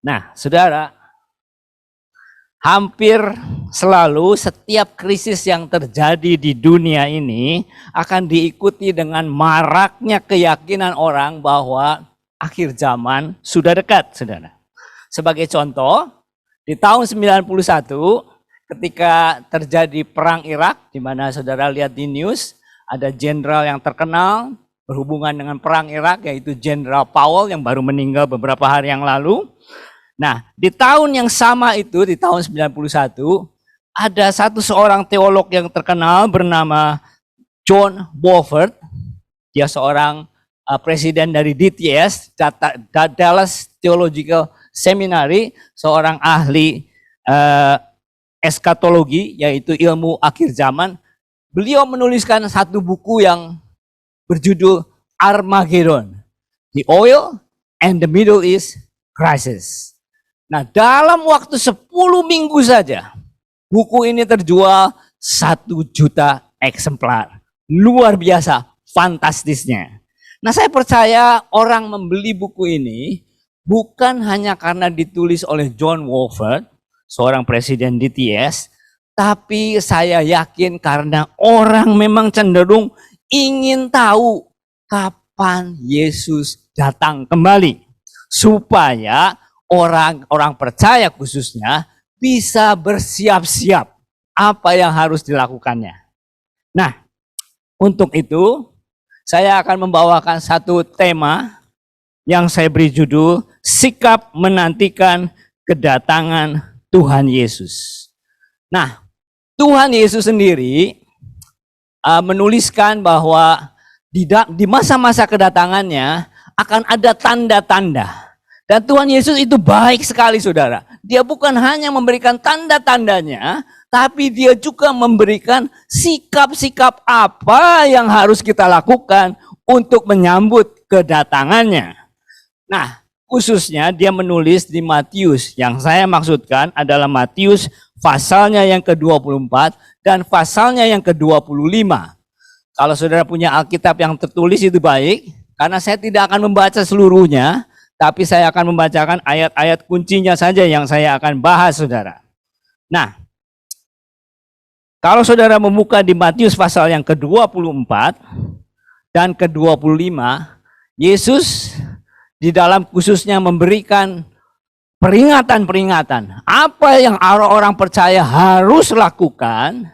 Nah, saudara, hampir selalu setiap krisis yang terjadi di dunia ini akan diikuti dengan maraknya keyakinan orang bahwa akhir zaman sudah dekat, saudara. Sebagai contoh, di tahun 91 ketika terjadi perang Irak, di mana saudara lihat di news, ada jenderal yang terkenal berhubungan dengan perang Irak, yaitu Jenderal Powell yang baru meninggal beberapa hari yang lalu. Nah, di tahun yang sama itu, di tahun 91, ada seorang teolog yang terkenal bernama John Walvoord. Dia seorang presiden dari DTS, Dallas Theological Seminary, seorang ahli eskatologi, yaitu ilmu akhir zaman. Beliau menuliskan satu buku yang berjudul Armageddon, The Oil and the Middle East Crisis. Nah, dalam waktu 10 minggu saja, buku ini terjual 1 juta eksemplar. Luar biasa, fantastisnya. Nah, saya percaya orang membeli buku ini bukan hanya karena ditulis oleh John Walvoord, seorang presiden DTS, tapi saya yakin karena orang memang cenderung ingin tahu kapan Yesus datang kembali, supaya orang-orang percaya khususnya bisa bersiap-siap apa yang harus dilakukannya. Nah, untuk itu saya akan membawakan satu tema yang saya beri judul Sikap Menantikan Kedatangan Tuhan Yesus. Nah, Tuhan Yesus sendiri menuliskan bahwa di masa-masa kedatangannya akan ada tanda-tanda. Dan Tuhan Yesus itu baik sekali, saudara. Dia bukan hanya memberikan tanda-tandanya, tapi dia juga memberikan sikap-sikap apa yang harus kita lakukan untuk menyambut kedatangannya. Nah, khususnya dia menulis di Matius. Yang saya maksudkan adalah Matius pasalnya yang ke-24 dan pasalnya yang ke-25. Kalau saudara punya Alkitab yang tertulis itu baik, karena saya tidak akan membaca seluruhnya, tapi saya akan membacakan ayat-ayat kuncinya saja yang saya akan bahas, saudara. Nah, kalau saudara membuka di Matius pasal yang ke-24 dan ke-25, Yesus di dalam khususnya memberikan peringatan-peringatan. Apa yang orang-orang percaya harus lakukan,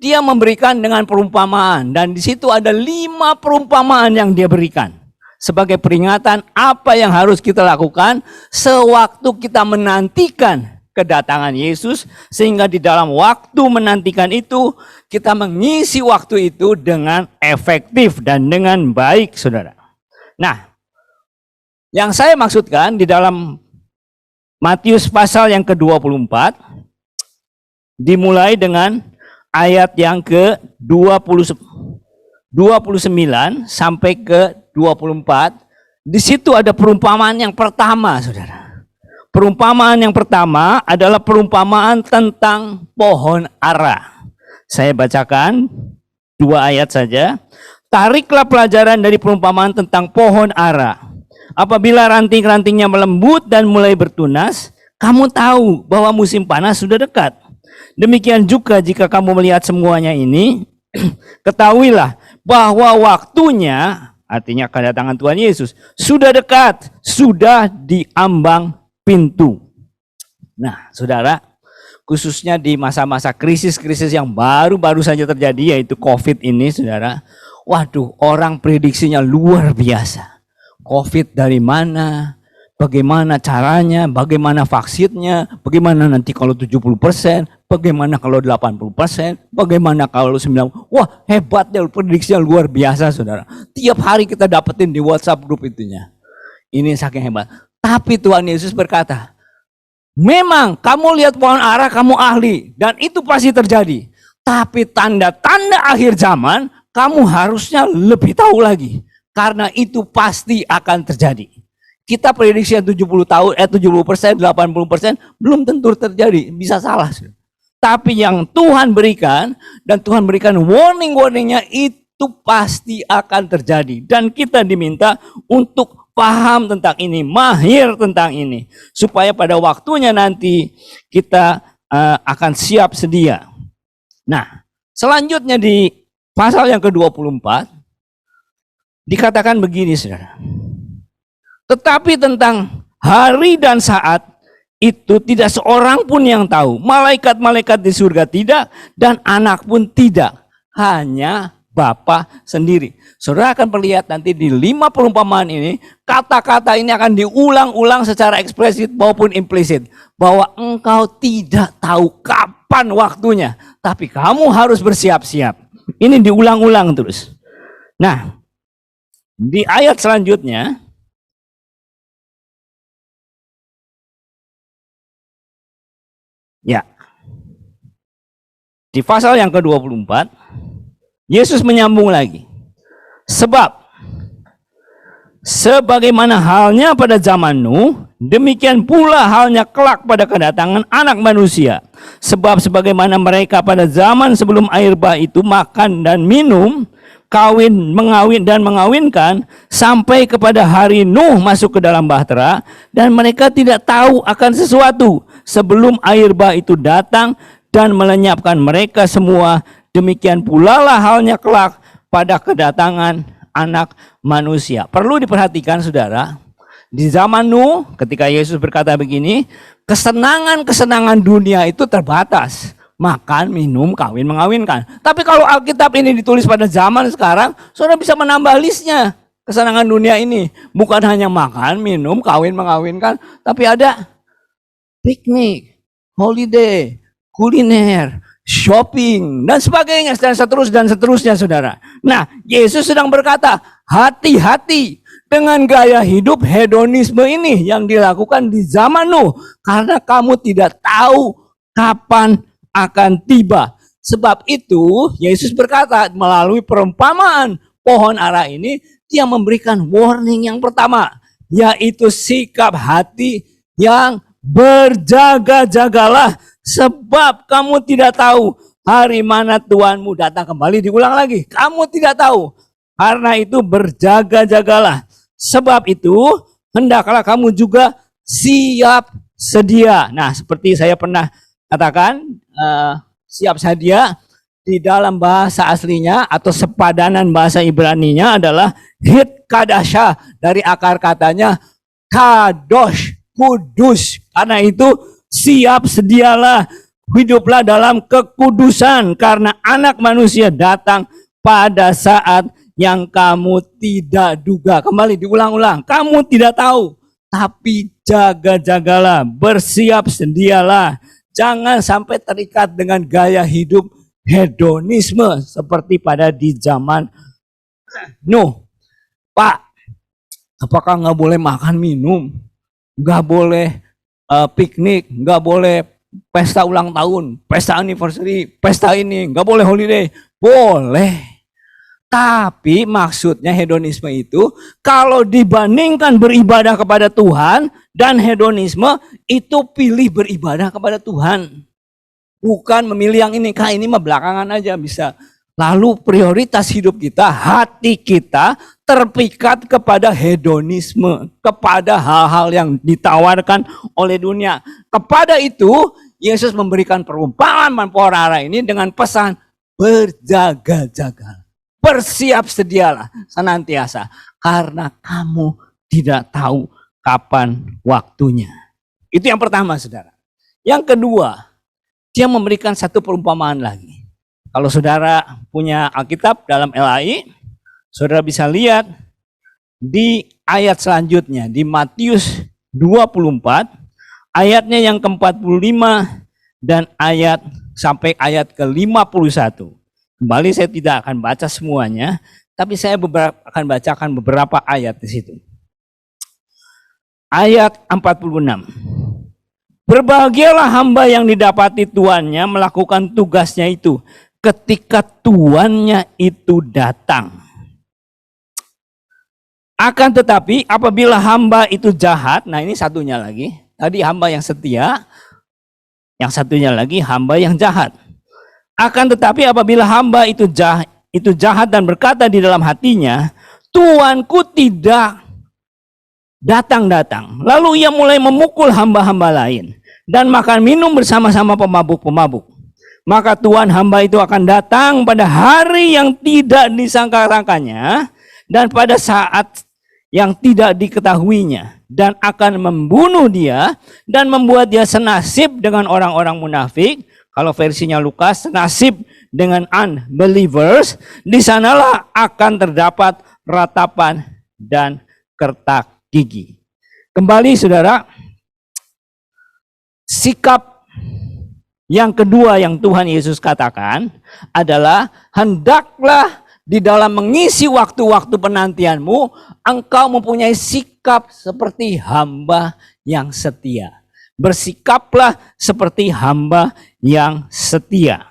dia memberikan dengan perumpamaan. Dan di situ ada 5 perumpamaan yang dia berikan sebagai peringatan apa yang harus kita lakukan sewaktu kita menantikan kedatangan Yesus, sehingga di dalam waktu menantikan itu kita mengisi waktu itu dengan efektif dan dengan baik, saudara. Nah, yang saya maksudkan di dalam Matius pasal yang ke-24 dimulai dengan ayat yang ke-29 sampai ke-24. Di situ ada perumpamaan yang pertama, saudara. Perumpamaan yang pertama adalah perumpamaan tentang pohon ara. Saya bacakan 2 ayat saja. Tariklah pelajaran dari perumpamaan tentang pohon ara. Apabila ranting-rantingnya melembut dan mulai bertunas, kamu tahu bahwa musim panas sudah dekat. Demikian juga jika kamu melihat semuanya ini, ketahuilah bahwa waktunya, artinya kedatangan Tuhan Yesus, sudah dekat, sudah di ambang pintu. Nah, saudara, khususnya di masa-masa krisis-krisis yang baru-baru saja terjadi, yaitu COVID ini, saudara, waduh, orang prediksinya luar biasa. COVID dari mana, bagaimana caranya, bagaimana vaksinnya, bagaimana nanti kalau 70%, bagaimana kalau 80%, bagaimana kalau 90%. Wah, hebatnya, prediksinya luar biasa, saudara. Tiap hari kita dapetin di WhatsApp grup itunya. Ini saking hebat. Tapi Tuhan Yesus berkata, memang kamu lihat pohon ara, kamu ahli, dan itu pasti terjadi. Tapi tanda-tanda akhir zaman, kamu harusnya lebih tahu lagi. Karena itu pasti akan terjadi. Kita prediksi 70%, 80%, belum tentu terjadi, bisa salah. Tapi yang Tuhan berikan, dan Tuhan berikan warning-warningnya itu itu pasti akan terjadi. Dan kita diminta untuk paham tentang ini, mahir tentang ini. Supaya pada waktunya nanti kita akan siap sedia. Nah, selanjutnya di pasal yang ke-24, dikatakan begini, saudara. Tetapi tentang hari dan saat itu tidak seorang pun yang tahu. Malaikat-malaikat di surga tidak, dan anak pun tidak. Hanya Bapa sendiri. Saudara akan melihat nanti di 5 perumpamaan ini, kata-kata ini akan diulang-ulang secara eksplisit maupun implisit. Bahwa engkau tidak tahu kapan waktunya, tapi kamu harus bersiap-siap. Ini diulang-ulang terus. Nah, di ayat selanjutnya, ya, di pasal yang ke-24, Yesus menyambung lagi. Sebab sebagaimana halnya pada zaman Nuh, demikian pula halnya kelak pada kedatangan Anak Manusia. Sebab sebagaimana mereka pada zaman sebelum air bah itu makan dan minum, mengawin dan mengawinkan, sampai kepada hari Nuh masuk ke dalam bahtera, dan mereka tidak tahu akan sesuatu sebelum air bah itu datang dan melenyapkan mereka semua. Demikian pula lah halnya kelak pada kedatangan Anak Manusia. Perlu diperhatikan, saudara, di zaman Nuh ketika Yesus berkata begini, kesenangan-kesenangan dunia itu terbatas. Makan, minum, kawin, mengawinkan. Tapi kalau Alkitab ini ditulis pada zaman sekarang, saudara bisa menambah listnya. Kesenangan dunia ini bukan hanya makan, minum, kawin, mengawinkan, tapi ada piknik, holiday, kuliner, shopping, dan sebagainya, dan seterusnya, saudara. Nah, Yesus sedang berkata, hati-hati dengan gaya hidup hedonisme ini yang dilakukan di zaman Nuh, karena kamu tidak tahu kapan akan tiba. Sebab itu, Yesus berkata melalui perumpamaan pohon ara ini, dia memberikan warning yang pertama, yaitu sikap hati yang berjaga-jagalah. Sebab kamu tidak tahu hari mana Tuhanmu datang kembali. Diulang lagi, kamu tidak tahu. Karena itu berjaga-jagalah. Sebab itu hendaklah kamu juga siap sedia. Nah, seperti saya pernah katakan, siap sedia di dalam bahasa aslinya atau sepadanan bahasa Ibraninya adalah hit kadasha, dari akar katanya kadosh, kudus. Karena itu siap sedialah, hiduplah dalam kekudusan, karena Anak Manusia datang pada saat yang kamu tidak duga. Kembali diulang-ulang, kamu tidak tahu, tapi jaga-jagalah, bersiap sedialah. Jangan sampai terikat dengan gaya hidup hedonisme seperti pada di zaman Nuh. Pak, apakah nggak boleh makan minum, nggak boleh piknik, nggak boleh pesta ulang tahun, pesta anniversary, pesta ini, nggak boleh holiday? Boleh. Tapi maksudnya hedonisme itu, kalau dibandingkan beribadah kepada Tuhan dan hedonisme, itu pilih beribadah kepada Tuhan. Bukan memilih yang ini, ini mah belakangan aja bisa. Lalu prioritas hidup kita, hati kita terpikat kepada hedonisme, kepada hal-hal yang ditawarkan oleh dunia. Kepada itu, Yesus memberikan perumpamaan pohon ara ini dengan pesan berjaga-jaga. Bersiap sedialah senantiasa, karena kamu tidak tahu kapan waktunya. Itu yang pertama, saudara. Yang kedua, dia memberikan satu perumpamaan lagi. Kalau saudara punya Alkitab dalam LAI, saudara bisa lihat di ayat selanjutnya, di Matius 24, ayatnya yang ke-45 dan ayat sampai ayat ke-51. Kembali saya tidak akan baca semuanya, tapi saya akan bacakan beberapa ayat di situ. Ayat 46. Berbahagialah hamba yang didapati tuannya melakukan tugasnya itu ketika tuannya itu datang. Akan tetapi apabila hamba itu jahat, nah ini satunya lagi. Tadi hamba yang setia, yang satunya lagi hamba yang jahat. Akan tetapi apabila hamba itu itu jahat dan berkata di dalam hatinya, Tuanku tidak datang-datang. Lalu ia mulai memukul hamba-hamba lain dan makan minum bersama-sama pemabuk-pemabuk. Maka Tuhan hamba itu akan datang pada hari yang tidak disangka-sangkanya dan pada saat yang tidak diketahuinya, dan akan membunuh dia dan membuat dia senasib dengan orang-orang munafik. Kalau versinya Lukas, senasib dengan unbelievers. Di sanalah akan terdapat ratapan dan kertak gigi. Kembali saudara, sikap yang kedua yang Tuhan Yesus katakan adalah, hendaklah di dalam mengisi waktu-waktu penantianmu, engkau mempunyai sikap seperti hamba yang setia. Bersikaplah seperti hamba yang setia.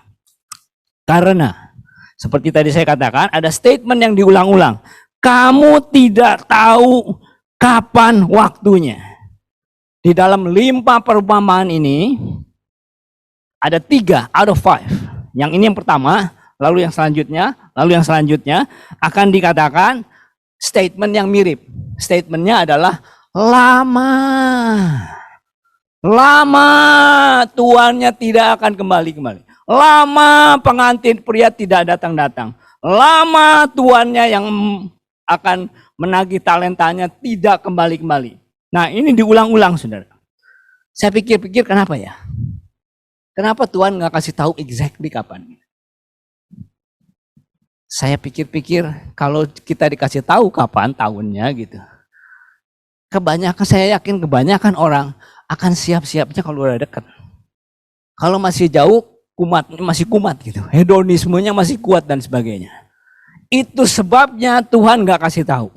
Karena, seperti tadi saya katakan, ada statement yang diulang-ulang. Kamu tidak tahu kapan waktunya. Di dalam 5 perumpamaan ini, ada 3 out of 5. Yang ini yang pertama, lalu yang selanjutnya akan dikatakan statement yang mirip. Statementnya adalah lama. Lama tuannya tidak akan kembali. Lama pengantin pria tidak datang-datang. Lama tuannya yang akan menagih talentanya tidak kembali-kembali. Nah, ini diulang-ulang, saudara. Saya pikir-pikir kenapa ya? Kenapa Tuhan nggak kasih tahu exactly kapan? Saya pikir-pikir kalau kita dikasih tahu kapan tahunnya gitu. Saya yakin kebanyakan orang akan siap-siapnya kalau udah dekat. Kalau masih jauh, masih kumat gitu. Hedonismenya masih kuat dan sebagainya. Itu sebabnya Tuhan nggak kasih tahu.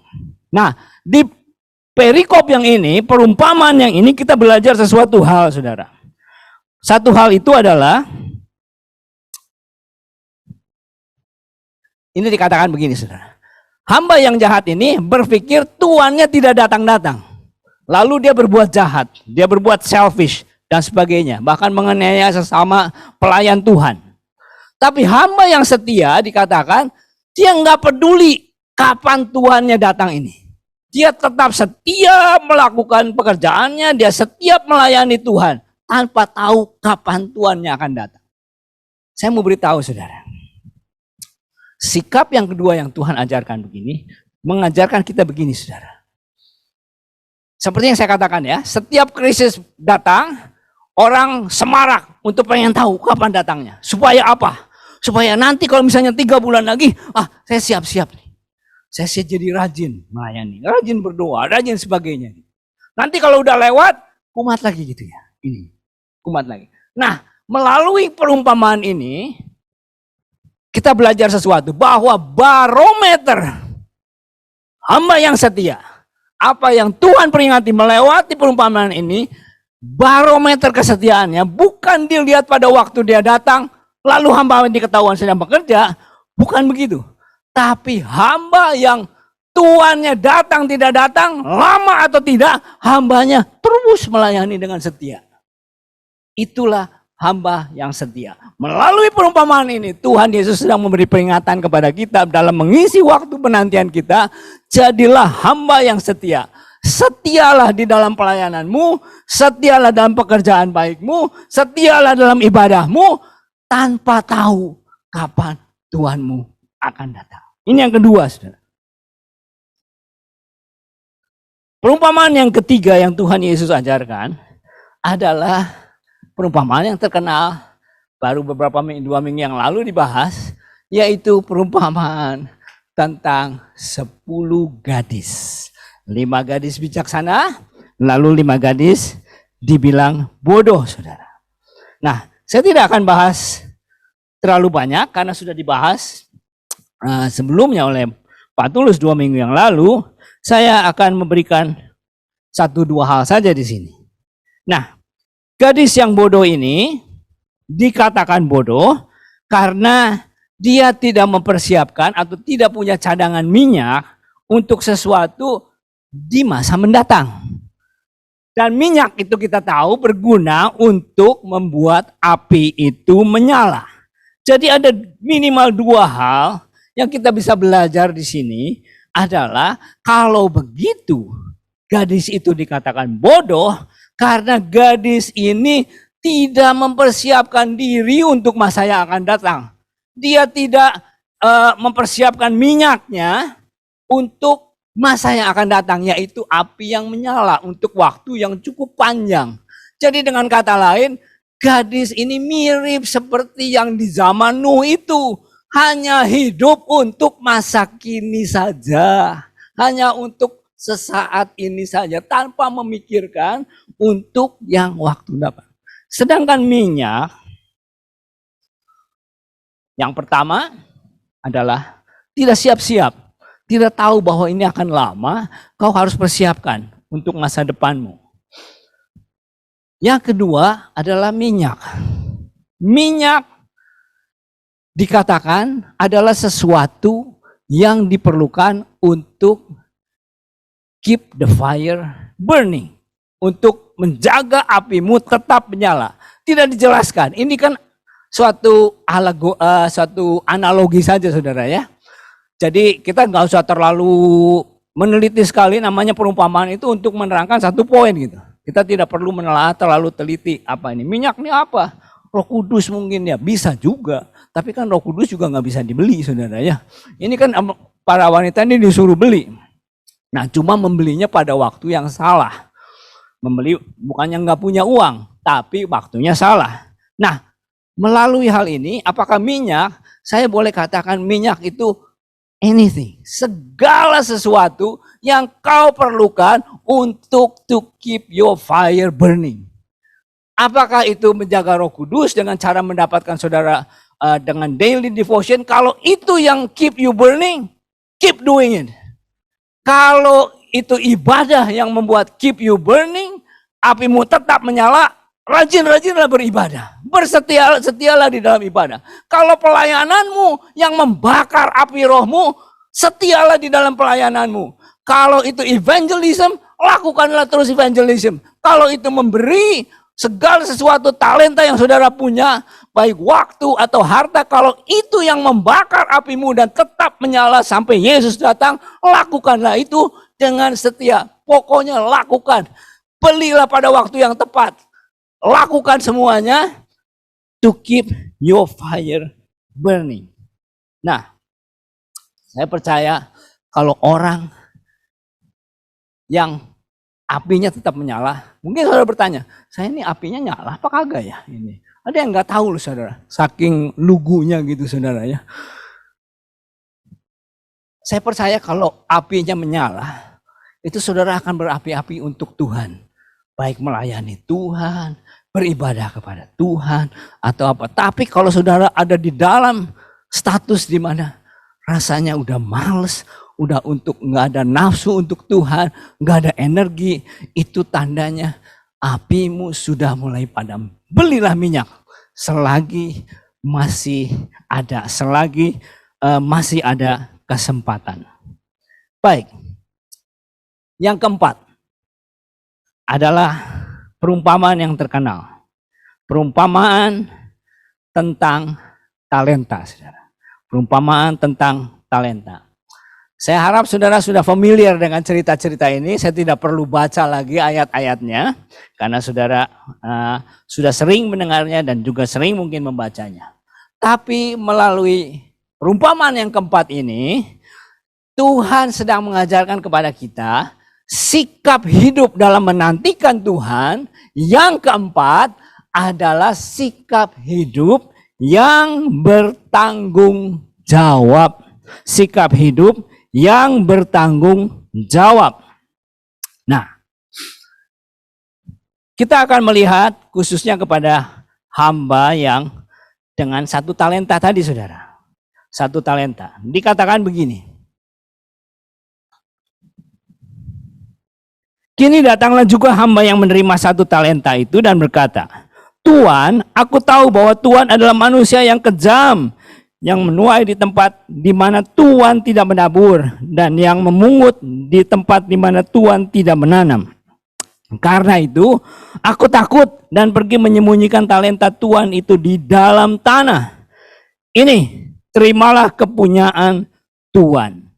Nah, di perikop yang ini, perumpamaan yang ini, kita belajar sesuatu hal, saudara. Satu hal itu adalah, ini dikatakan begini, saudara. Hamba yang jahat ini berpikir tuannya tidak datang-datang. Lalu dia berbuat jahat, dia berbuat selfish dan sebagainya. Bahkan menganiaya sesama pelayan Tuhan. Tapi hamba yang setia dikatakan, dia nggak peduli kapan tuannya datang ini. Dia tetap setia melakukan pekerjaannya, dia setiap melayani Tuhan. Tanpa tahu kapan tuannya akan datang. Saya mau beritahu saudara. Sikap yang kedua yang Tuhan ajarkan begini, mengajarkan kita begini saudara. Seperti yang saya katakan ya, setiap krisis datang, orang semarak untuk pengen tahu kapan datangnya. Supaya apa? Supaya nanti kalau misalnya 3 bulan lagi, saya siap-siap nih. Saya jadi rajin melayani, rajin berdoa, rajin sebagainya. Nanti kalau udah lewat, kumat lagi gitu ya. Ini, kumat lagi. Nah, melalui perumpamaan ini, kita belajar sesuatu bahwa barometer hamba yang setia, apa yang Tuhan peringati melewati perumpamaan ini, barometer kesetiaannya bukan dilihat pada waktu dia datang, lalu hamba yang diketahuan sedang bekerja, bukan begitu. Tapi hamba yang tuannya datang tidak datang, lama atau tidak, hambanya terus melayani dengan setia. Itulah hamba yang setia. Melalui perumpamaan ini, Tuhan Yesus sedang memberi peringatan kepada kita dalam mengisi waktu penantian kita. Jadilah hamba yang setia. Setialah di dalam pelayananmu, setialah dalam pekerjaan baikmu, setialah dalam ibadahmu, tanpa tahu kapan Tuhanmu akan datang. Ini yang kedua, saudara. Perumpamaan yang ketiga yang Tuhan Yesus ajarkan adalah perumpamaan yang terkenal, baru beberapa 2 minggu yang lalu dibahas, yaitu perumpamaan tentang 10 gadis. 5 gadis bijaksana, lalu 5 gadis dibilang bodoh, saudara. Nah, saya tidak akan bahas terlalu banyak karena sudah dibahas sebelumnya oleh Pak Tulus 2 minggu yang lalu. Saya akan memberikan 1-2 hal saja di sini. Nah, gadis yang bodoh ini dikatakan bodoh karena dia tidak mempersiapkan atau tidak punya cadangan minyak untuk sesuatu di masa mendatang. Dan minyak itu kita tahu berguna untuk membuat api itu menyala. Jadi ada minimal 2 hal Yang kita bisa belajar di sini adalah kalau begitu gadis itu dikatakan bodoh karena gadis ini tidak mempersiapkan diri untuk masa yang akan datang. Dia tidak mempersiapkan minyaknya untuk masa yang akan datang, yaitu api yang menyala untuk waktu yang cukup panjang. Jadi dengan kata lain, gadis ini mirip seperti yang di zaman Nuh itu. Hanya hidup untuk masa kini saja. Hanya untuk sesaat ini saja. Tanpa memikirkan untuk yang waktu depan. Sedangkan minyak, yang pertama adalah tidak siap-siap. Tidak tahu bahwa ini akan lama, kau harus persiapkan untuk masa depanmu. Yang kedua adalah minyak. Minyak dikatakan adalah sesuatu yang diperlukan untuk keep the fire burning. Untuk menjaga apimu tetap menyala. Tidak dijelaskan. Ini kan suatu analogi saja saudara ya. Jadi kita nggak usah terlalu meneliti sekali, namanya perumpamaan itu untuk menerangkan satu poin gitu. Kita tidak perlu menelaah terlalu teliti apa ini. Minyak ini apa? Roh Kudus mungkin ya, bisa juga. Tapi kan Roh Kudus juga nggak bisa dibeli saudara ya. Ini kan para wanita ini disuruh beli. Nah cuma membelinya pada waktu yang salah. Membeli bukannya nggak punya uang, tapi waktunya salah. Nah melalui hal ini, apakah minyak, saya boleh katakan minyak itu anything, segala sesuatu yang kau perlukan untuk to keep your fire burning. Apakah itu menjaga Roh Kudus dengan cara mendapatkan saudara dengan daily devotion? Kalau itu yang keep you burning, keep doing it. Kalau itu ibadah yang membuat keep you burning, apimu tetap menyala, rajin-rajinlah beribadah. Bersetialah di dalam ibadah. Kalau pelayananmu yang membakar api rohmu, setialah di dalam pelayananmu. Kalau itu evangelism, lakukanlah terus evangelism. Kalau itu memberi segala sesuatu talenta yang saudara punya, baik waktu atau harta, kalau itu yang membakar apimu dan tetap menyala sampai Yesus datang, lakukanlah itu dengan setia. Pokoknya lakukan. Belilah pada waktu yang tepat. Lakukan semuanya to keep your fire burning. Nah, saya percaya kalau orang yang apinya tetap menyala, mungkin saudara bertanya, saya ini apinya nyala apa kagak ya ini? Ada yang nggak tahu loh saudara, saking lugunya gitu saudara ya. Saya percaya kalau apinya menyala, itu saudara akan berapi-api untuk Tuhan. Baik melayani Tuhan, beribadah kepada Tuhan, atau apa. Tapi kalau saudara ada di dalam status di mana rasanya udah males, udah untuk nggak ada nafsu untuk Tuhan, nggak ada energi, itu tandanya apimu sudah mulai padam. Belilah minyak selagi masih ada, masih ada kesempatan. Baik, yang keempat adalah perumpamaan yang terkenal. Perumpamaan tentang talenta, saudara. Perumpamaan tentang talenta. Saya harap saudara sudah familiar dengan cerita-cerita ini. Saya tidak perlu baca lagi ayat-ayatnya. Karena saudara sudah sering mendengarnya dan juga sering mungkin membacanya. Tapi melalui perumpamaan yang keempat ini, Tuhan sedang mengajarkan kepada kita sikap hidup dalam menantikan Tuhan. Yang keempat adalah sikap hidup yang bertanggung jawab. Sikap hidup yang bertanggung jawab. Nah, kita akan melihat khususnya kepada hamba yang dengan 1 talenta tadi saudara. 1 talenta. Dikatakan begini. Kini datanglah juga hamba yang menerima 1 talenta itu dan berkata, Tuan, aku tahu bahwa Tuan adalah manusia yang kejam, yang menuai di tempat di mana Tuan tidak menabur, dan yang memungut di tempat di mana Tuan tidak menanam. Karena itu, aku takut dan pergi menyembunyikan talenta Tuan itu di dalam tanah. Ini terimalah kepunyaan Tuhan.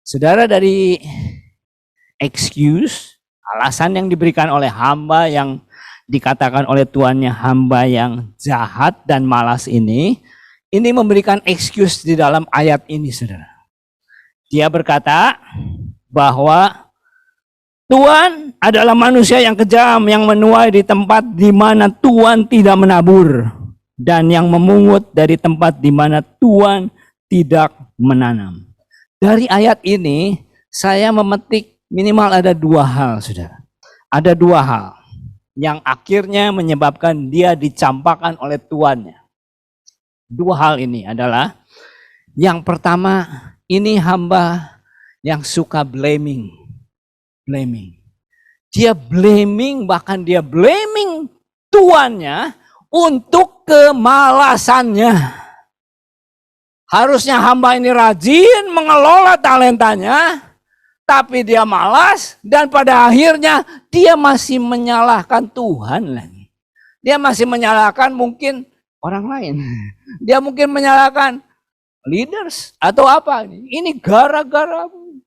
Saudara, dari excuse, alasan yang diberikan oleh hamba yang dikatakan oleh tuannya hamba yang jahat dan malas ini memberikan excuse di dalam ayat ini, saudara. Dia berkata bahwa Tuhan adalah manusia yang kejam, yang menuai di tempat di mana Tuhan tidak menabur, dan yang memungut dari tempat di mana Tuhan tidak menanam. Dari ayat ini, saya memetik minimal ada dua hal, saudara. Ada dua hal yang akhirnya menyebabkan dia dicampakkan oleh tuannya. Dua hal ini adalah, yang pertama, ini hamba yang suka blaming. Dia blaming, bahkan dia blaming tuannya untuk kemalasannya. Harusnya hamba ini rajin mengelola talentanya, tapi dia malas, dan pada akhirnya dia masih menyalahkan Tuhan lagi. Dia masih menyalahkan mungkin orang lain. Dia mungkin menyalahkan leaders atau apa. Ini gara-gara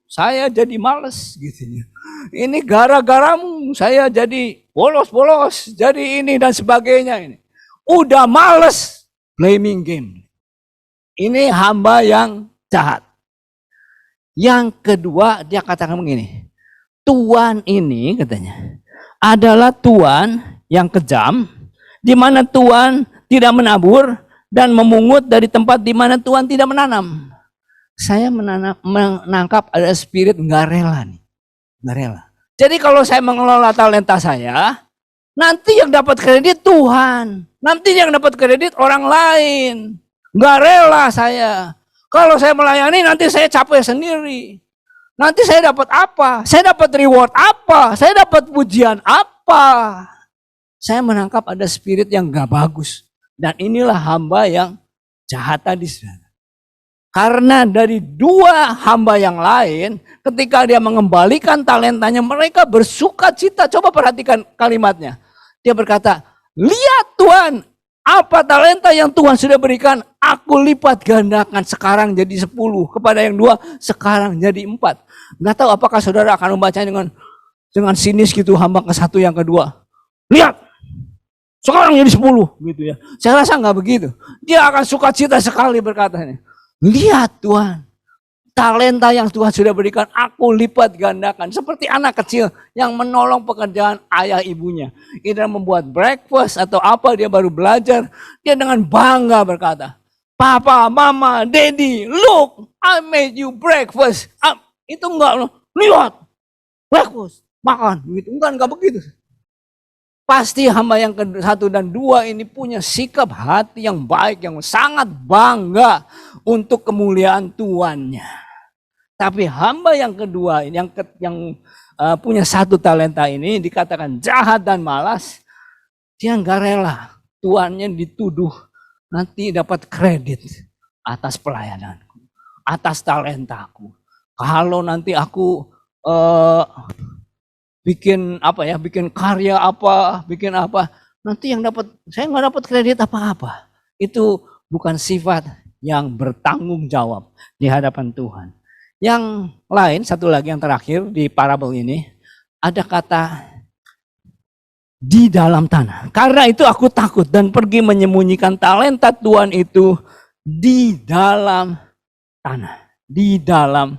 saya jadi malas gitu. Ini gara-garamu saya jadi bolos-bolos, jadi ini dan sebagainya ini. Udah males, blaming game. Ini hamba yang jahat. Yang kedua, dia katakan begini, Tuhan ini katanya adalah Tuhan yang kejam, di mana Tuhan tidak menabur dan memungut dari tempat di mana Tuhan tidak menanam. Saya menangkap ada spirit nggak rela nih, nggak rela. Jadi kalau saya mengelola talenta saya, nanti yang dapat kredit Tuhan, nanti yang dapat kredit orang lain. Nggak rela saya. Kalau saya melayani nanti saya capek sendiri. Nanti saya dapat apa? Saya dapat reward apa? Saya dapat pujian apa? Saya menangkap ada spirit yang nggak bagus. Dan inilah hamba yang jahat tadi. Karena dari dua hamba yang lain, ketika dia mengembalikan talentanya, mereka bersuka cita. Coba perhatikan kalimatnya. Dia berkata, lihat Tuhan, apa talenta yang Tuhan sudah berikan, aku lipat gandakan, sekarang jadi 10. Kepada yang 2, sekarang jadi 4. Nggak tahu apakah saudara akan membacanya dengan sinis gitu, hamba ke satu yang kedua. Lihat, sekarang jadi 10 gitu ya. Saya rasa nggak begitu. Dia akan sukacita sekali berkatanya. Lihat Tuhan, talenta yang Tuhan sudah berikan, aku lipat gandakan. Seperti anak kecil yang menolong pekerjaan ayah ibunya. Dia membuat breakfast atau apa, dia baru belajar. Dia dengan bangga berkata, Papa, Mama, Daddy, look, I made you breakfast. Itu enggak, lihat, breakfast, makan. Gitu. Enggak begitu. Pasti hamba yang ke-1 dan 2 ini punya sikap hati yang baik, yang sangat bangga untuk kemuliaan Tuannya. Tapi hamba yang kedua ini, yang punya 1 talenta ini dikatakan jahat dan malas, dia nggak rela tuannya dituduh nanti dapat kredit atas pelayananku, atas talentaku. Kalau nanti aku bikin karya apa, bikin apa, nanti yang dapat, saya nggak dapat kredit apa-apa. Itu bukan sifat yang bertanggung jawab di hadapan Tuhan. Yang lain, satu lagi yang terakhir di parabel ini, ada kata di dalam tanah. Karena itu aku takut dan pergi menyembunyikan talenta Tuhan itu di dalam tanah. Di dalam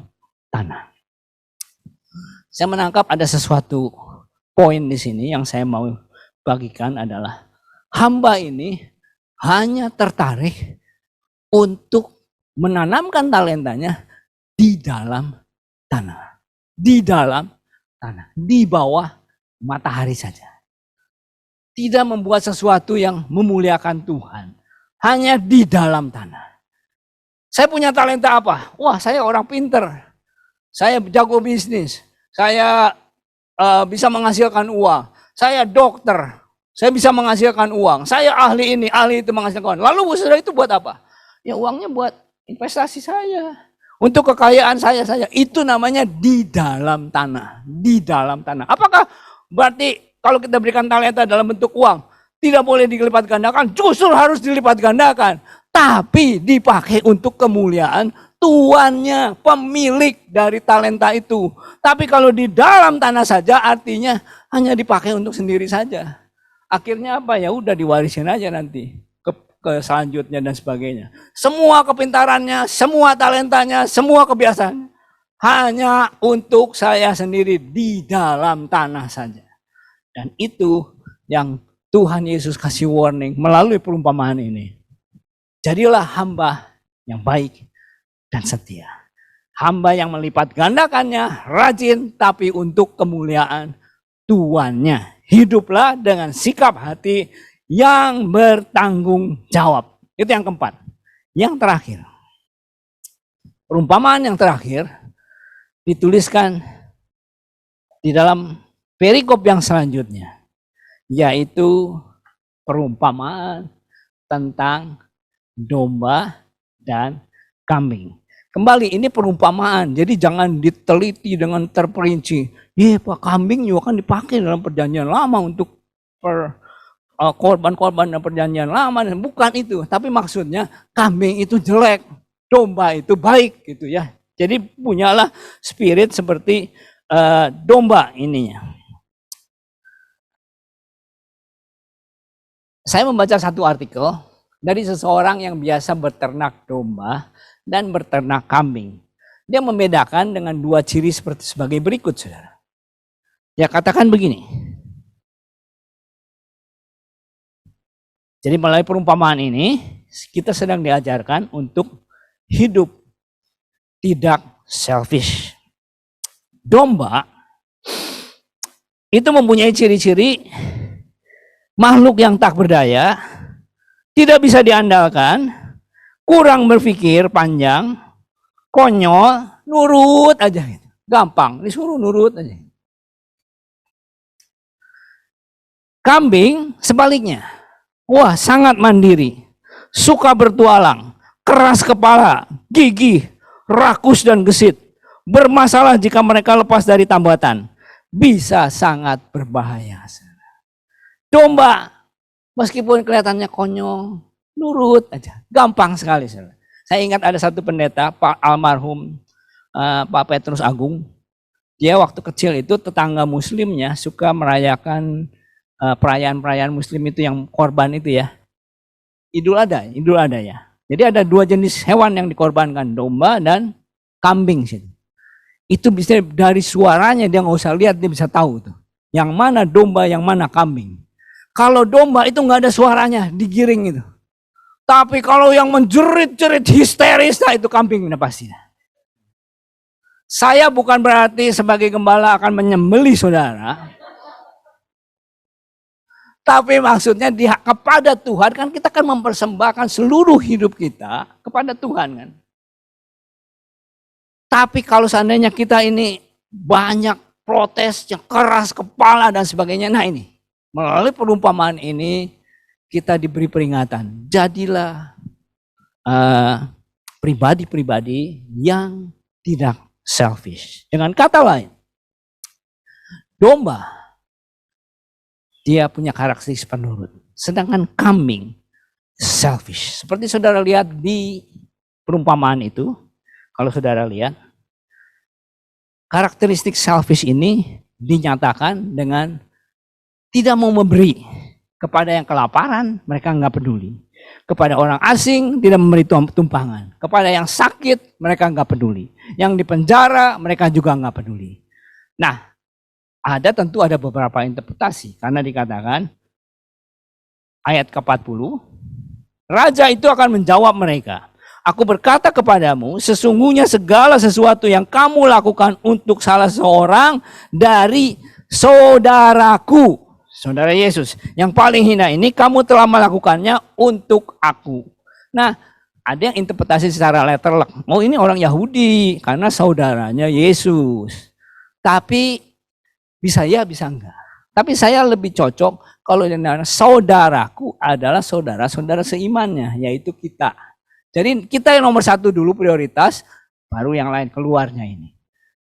tanah. Saya menangkap ada sesuatu poin di sini yang saya mau bagikan adalah hamba ini hanya tertarik untuk menanamkan talentanya di dalam tanah. Di dalam tanah. Di bawah matahari saja. Tidak membuat sesuatu yang memuliakan Tuhan. Hanya di dalam tanah. Saya punya talenta apa? Wah, saya orang pinter. Saya jago bisnis. Saya bisa menghasilkan uang. Saya dokter. Saya bisa menghasilkan uang. Saya ahli ini, ahli itu menghasilkan uang. Lalu saudara itu buat apa? Ya uangnya buat investasi saya. Untuk kekayaan saya saja. Itu namanya di dalam tanah. Di dalam tanah. Apakah berarti kalau kita berikan talenta dalam bentuk uang, tidak boleh dilipat gandakan? Justru harus dilipat gandakan. tapi dipakai untuk kemuliaan tuannya, pemilik dari talenta itu. Tapi kalau di dalam tanah saja artinya hanya dipakai untuk sendiri saja. Akhirnya apa ya? Udah diwarisin aja nanti ke selanjutnya dan sebagainya. Semua kepintarannya, semua talentanya, semua kebiasaannya hanya untuk saya sendiri di dalam tanah saja. Dan itu yang Tuhan Yesus kasih warning melalui perumpamaan ini. Jadilah hamba yang baik dan setia. Hamba yang melipat gandakannya, rajin tapi untuk kemuliaan tuannya. Hiduplah dengan sikap hati yang bertanggung jawab. Itu yang keempat. Yang terakhir. Perumpamaan yang terakhir dituliskan di dalam perikop yang selanjutnya. Yaitu perumpamaan tentang domba dan kambing. Kembali ini perumpamaan, jadi jangan diteliti dengan terperinci. Pak, kambing juga kan dipakai dalam perjanjian lama untuk korban-korban dalam perjanjian lama. Bukan itu, tapi maksudnya kambing itu jelek, domba itu baik gitu ya. Jadi punyalah spirit seperti domba ininya. Saya membaca satu artikel dari seseorang yang biasa beternak domba dan beternak kambing. Dia membedakan dengan dua ciri sebagai berikut, saudara. Ya, katakan begini. Jadi melalui perumpamaan ini, kita sedang diajarkan untuk hidup tidak selfish. Domba itu mempunyai ciri-ciri makhluk yang tak berdaya, tidak bisa diandalkan, kurang berpikir panjang, konyol, nurut aja gitu. Gampang, disuruh nurut aja. Kambing sebaliknya. Wah, sangat mandiri, suka bertualang, keras kepala, gigih, rakus dan gesit. Bermasalah jika mereka lepas dari tambatan. Bisa sangat berbahaya. Domba, meskipun kelihatannya konyol, nurut aja. Gampang sekali. Saya ingat ada satu pendeta, Pak almarhum Pak Petrus Agung. Dia waktu kecil itu tetangga muslimnya suka merayakan perayaan-perayaan muslim itu yang korban itu ya. Idul Adha ya. Jadi ada dua jenis hewan yang dikorbankan, domba dan kambing. Itu bisa dari suaranya dia nggak usah lihat, dia bisa tahu tuh. Yang mana domba, yang mana kambing. Kalau domba itu nggak ada suaranya, digiring itu. Tapi kalau yang menjerit-jerit histeris, nah itu kambing pasti. Saya bukan berarti sebagai gembala akan menyembelih saudara. Tapi maksudnya kepada Tuhan kan kita kan mempersembahkan seluruh hidup kita kepada Tuhan kan. Tapi kalau seandainya kita ini banyak protes yang keras kepala dan sebagainya, nah ini. Melalui perumpamaan ini kita diberi peringatan. Jadilah pribadi-pribadi yang tidak selfish. Dengan kata lain, domba dia punya karakteristik penurut. Sedangkan kambing selfish. Seperti saudara lihat di perumpamaan itu, kalau saudara lihat, karakteristik selfish ini dinyatakan dengan tidak mau memberi. Kepada yang kelaparan, mereka nggak peduli. Kepada orang asing, tidak memberi tumpangan. Kepada yang sakit, mereka nggak peduli. Yang di penjara, mereka juga nggak peduli. Nah, tentu ada beberapa interpretasi. Karena dikatakan, ayat ke-40, Raja itu akan menjawab mereka. Aku berkata kepadamu, sesungguhnya segala sesuatu yang kamu lakukan untuk salah seorang dari saudaraku, saudara Yesus, yang paling hina ini kamu telah melakukannya untuk aku. Nah, ada yang interpretasi secara letterlek. Oh, ini orang Yahudi karena saudaranya Yesus. Tapi bisa ya, bisa enggak. Tapi saya lebih cocok kalau saudaraku adalah saudara-saudara seimannya, yaitu kita. Jadi kita yang nomor satu dulu prioritas, baru yang lain keluarnya ini.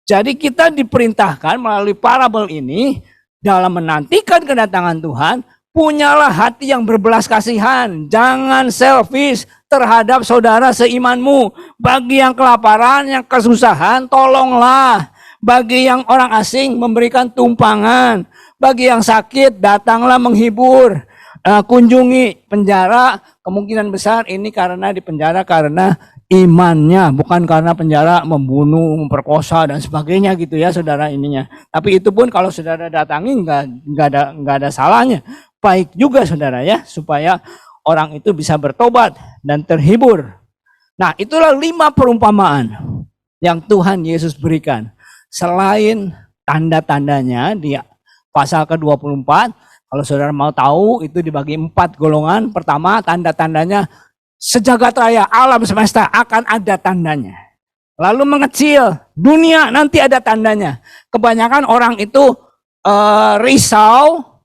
Jadi kita diperintahkan melalui parabel ini, dalam menantikan kedatangan Tuhan, punyalah hati yang berbelas kasihan. Jangan selfish, terhadap saudara seimanmu. Bagi yang kelaparan, yang kesusahan, tolonglah. Bagi yang orang asing, memberikan tumpangan. Bagi yang sakit, datanglah menghibur. Kunjungi penjara, kemungkinan besar ini karena di penjara karena imannya, bukan karena penjara membunuh, memperkosa dan sebagainya gitu ya saudara ininya. Tapi itu pun kalau saudara datangi nggak ada salahnya. Baik juga saudara ya, supaya orang itu bisa bertobat dan terhibur. Nah, itulah 5 perumpamaan yang Tuhan Yesus berikan. Selain tanda-tandanya di pasal ke-24, kalau saudara mau tahu itu dibagi 4 golongan. Pertama, tanda-tandanya sejagat raya, alam semesta akan ada tandanya. Lalu mengecil, dunia nanti ada tandanya. Kebanyakan orang itu risau,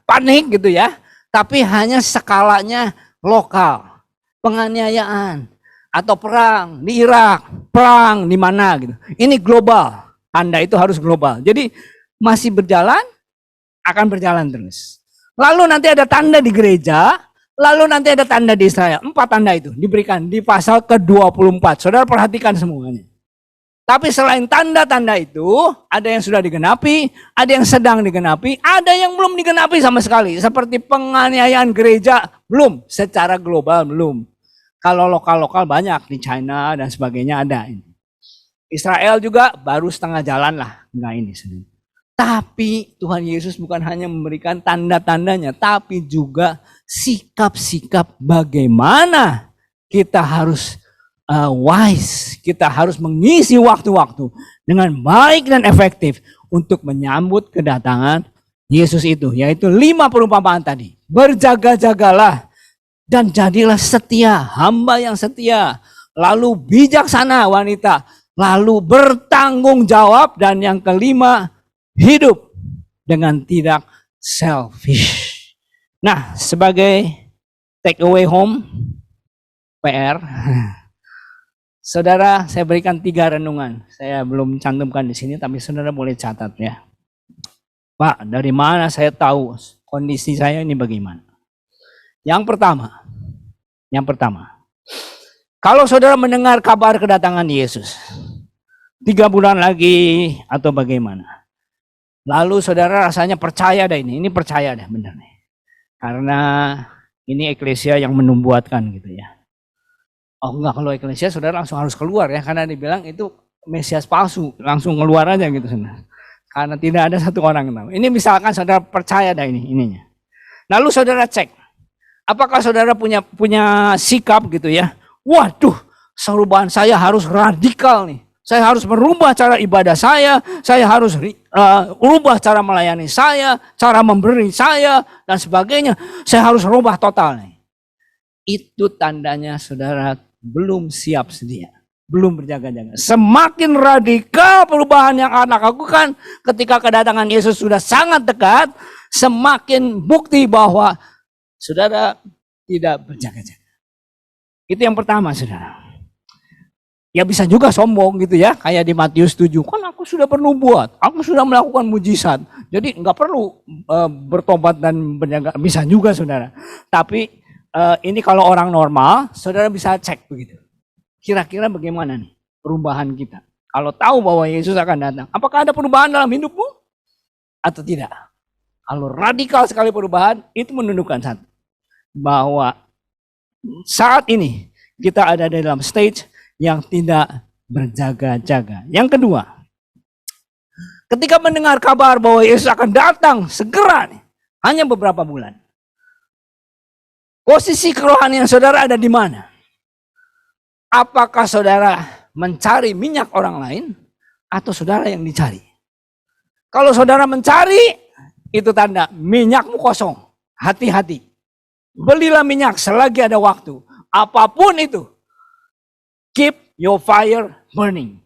panik gitu ya. Tapi hanya skalanya lokal, penganiayaan atau perang di Irak, perang di mana gitu. Ini global, tanda itu harus global. Jadi masih berjalan, akan berjalan terus. Lalu nanti ada tanda di gereja, lalu nanti ada tanda di Israel. 4 tanda itu diberikan di pasal ke-24. Saudara perhatikan semuanya. Tapi selain tanda-tanda itu, ada yang sudah digenapi, ada yang sedang digenapi, ada yang belum digenapi sama sekali. Seperti penganiayaan gereja, belum. Secara global belum. Kalau lokal-lokal banyak, di China dan sebagainya ada. Israel juga baru setengah jalan lah. Enggak ini sendiri. Tapi Tuhan Yesus bukan hanya memberikan tanda-tandanya, tapi juga sikap-sikap bagaimana kita harus wise, kita harus mengisi waktu-waktu dengan baik dan efektif untuk menyambut kedatangan Yesus itu, yaitu 5 perumpamaan tadi. Berjaga-jagalah dan jadilah setia, hamba yang setia, lalu bijaksana wanita, lalu bertanggung jawab, dan yang kelima, hidup dengan tidak selfish. Nah, sebagai take away home PR, saudara, saya berikan 3 renungan. Saya belum cantumkan di sini, tapi saudara boleh catat ya. Pak, dari mana saya tahu kondisi saya ini bagaimana? Yang pertama, kalau saudara mendengar kabar kedatangan Yesus 3 bulan lagi atau bagaimana, lalu saudara rasanya percaya dah ini percaya dah benar nih. Karena ini eklesia yang menubuatkan gitu ya. Oh enggak, kalau eklesia saudara langsung harus keluar ya, karena dibilang itu Mesias palsu, langsung keluar aja gitu saudara. Karena tidak ada satu orang yang tahu. Ini misalkan saudara percaya dah ininya. Lalu saudara cek, apakah saudara punya sikap gitu ya. Waduh, perubahan saya harus radikal nih. Saya harus merubah cara ibadah saya harus rubah cara melayani saya, cara memberi saya, dan sebagainya. Saya harus rubah total nih. Itu tandanya saudara belum siap sedia, belum berjaga-jaga. Semakin radikal perubahan yang anak lakukan ketika kedatangan Yesus sudah sangat dekat, semakin bukti bahwa saudara tidak berjaga-jaga. Itu yang pertama saudara. Ya bisa juga sombong gitu ya, kayak di Matius 7, kan aku sudah bernubuat, aku sudah melakukan mujizat, jadi nggak perlu bertobat dan berjaga, bisa juga saudara. Tapi ini kalau orang normal, saudara bisa cek begitu. Kira-kira bagaimana nih perubahan kita? Kalau tahu bahwa Yesus akan datang, apakah ada perubahan dalam hidupmu atau tidak? Kalau radikal sekali perubahan, itu menunjukkan satu, bahwa saat ini kita ada dalam stage yang tidak berjaga-jaga. Yang kedua, ketika mendengar kabar bahwa Yesus akan datang segera nih, hanya beberapa bulan, posisi kerohanian saudara ada di mana? Apakah saudara mencari minyak orang lain atau saudara yang dicari? Kalau saudara mencari, itu tanda minyakmu kosong. Hati-hati. Belilah minyak selagi ada waktu. Apapun itu. Keep your fire burning.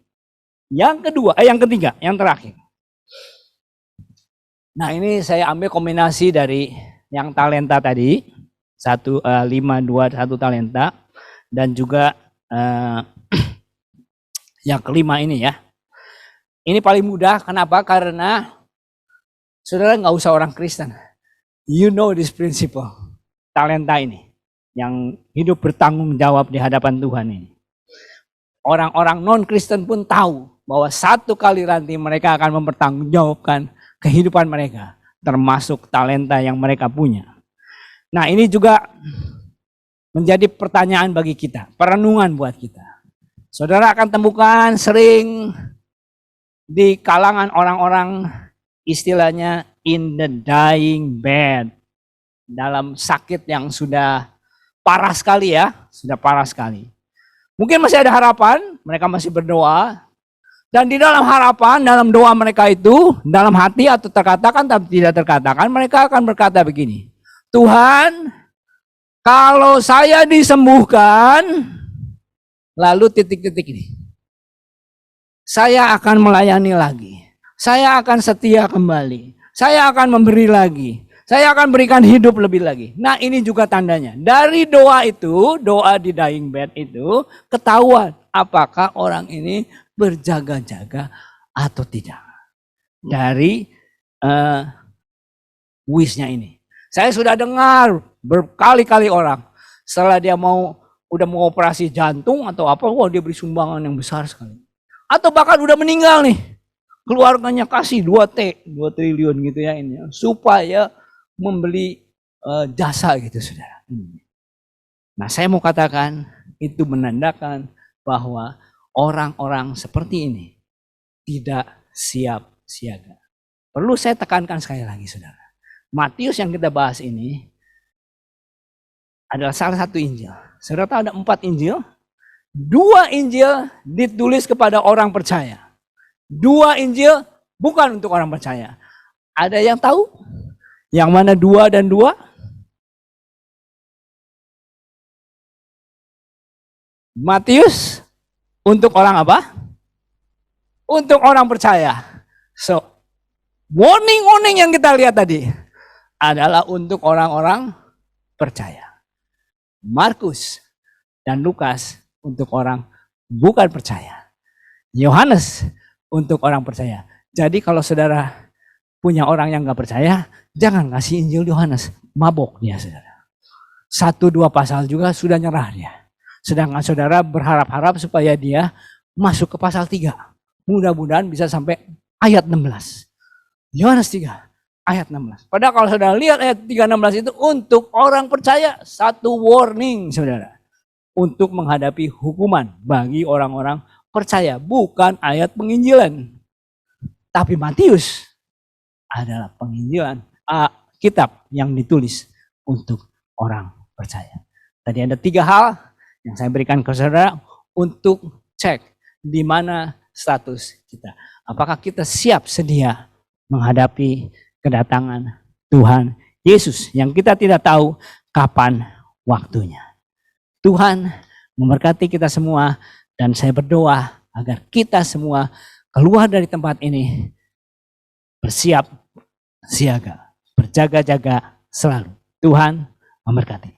Yang ketiga, yang terakhir. Nah, ini saya ambil kombinasi dari yang talenta tadi, 5, 2, 1 talenta, dan juga yang kelima ini ya. Ini paling mudah, kenapa? Karena saudara nggak usah orang Kristen. You know this principle. talenta ini, yang hidup bertanggung jawab di hadapan Tuhan ini. Orang-orang non-Kristen pun tahu bahwa satu kali nanti mereka akan mempertanggungjawabkan kehidupan mereka, termasuk talenta yang mereka punya. Nah, ini juga menjadi pertanyaan bagi kita, perenungan buat kita. Saudara akan temukan sering di kalangan orang-orang istilahnya in the dying bed, dalam sakit yang sudah parah sekali ya, sudah parah sekali. Mungkin masih ada harapan, mereka masih berdoa. Dan di dalam harapan, dalam doa mereka itu, dalam hati atau terkatakan tapi tidak terkatakan, mereka akan berkata begini, Tuhan, kalau saya disembuhkan, lalu titik-titik ini, saya akan melayani lagi, saya akan setia kembali, saya akan memberi lagi, saya akan berikan hidup lebih lagi. Nah, ini juga tandanya. Dari doa itu, doa di dying bed itu, ketahuan apakah orang ini berjaga-jaga atau tidak. Dari wishnya ini. Saya sudah dengar berkali-kali orang, setelah dia udah mau operasi jantung atau apa, wah dia beri sumbangan yang besar sekali. Atau bahkan udah meninggal nih, keluarganya kasih 2 triliun gitu ya ini, supaya membeli jasa gitu saudara. Nah, saya mau katakan itu menandakan bahwa orang-orang seperti ini tidak siap siaga. Perlu saya tekankan sekali lagi saudara. Matius yang kita bahas ini adalah salah satu Injil. Saudara tahu ada 4 Injil. 2 Injil ditulis kepada orang percaya. 2 Injil bukan untuk orang percaya. Ada yang tahu? Yang mana 2 dan 2? Matius untuk orang apa? Untuk orang percaya. So, warning yang kita lihat tadi adalah untuk orang-orang percaya. Markus dan Lukas untuk orang bukan percaya. Yohanes untuk orang percaya. Jadi kalau saudara punya orang yang gak percaya, jangan kasih Injil Yohanes, mabok dia saudara. 1-2 pasal juga sudah nyerah dia. Sedangkan saudara berharap-harap supaya dia masuk ke pasal 3. Mudah-mudahan bisa sampai ayat 16. Yohanes 3 ayat 16. Padahal kalau saudara lihat ayat 3:16 itu untuk orang percaya, satu warning saudara. Untuk menghadapi hukuman bagi orang-orang percaya, bukan ayat penginjilan. Tapi Matius adalah penginjilan, kitab yang ditulis untuk orang percaya. Tadi ada 3 hal yang saya berikan ke saudara untuk cek di mana status kita. Apakah kita siap sedia menghadapi kedatangan Tuhan Yesus yang kita tidak tahu kapan waktunya. Tuhan memberkati kita semua dan saya berdoa agar kita semua keluar dari tempat ini bersiap siaga, berjaga-jaga selalu. Tuhan memberkati.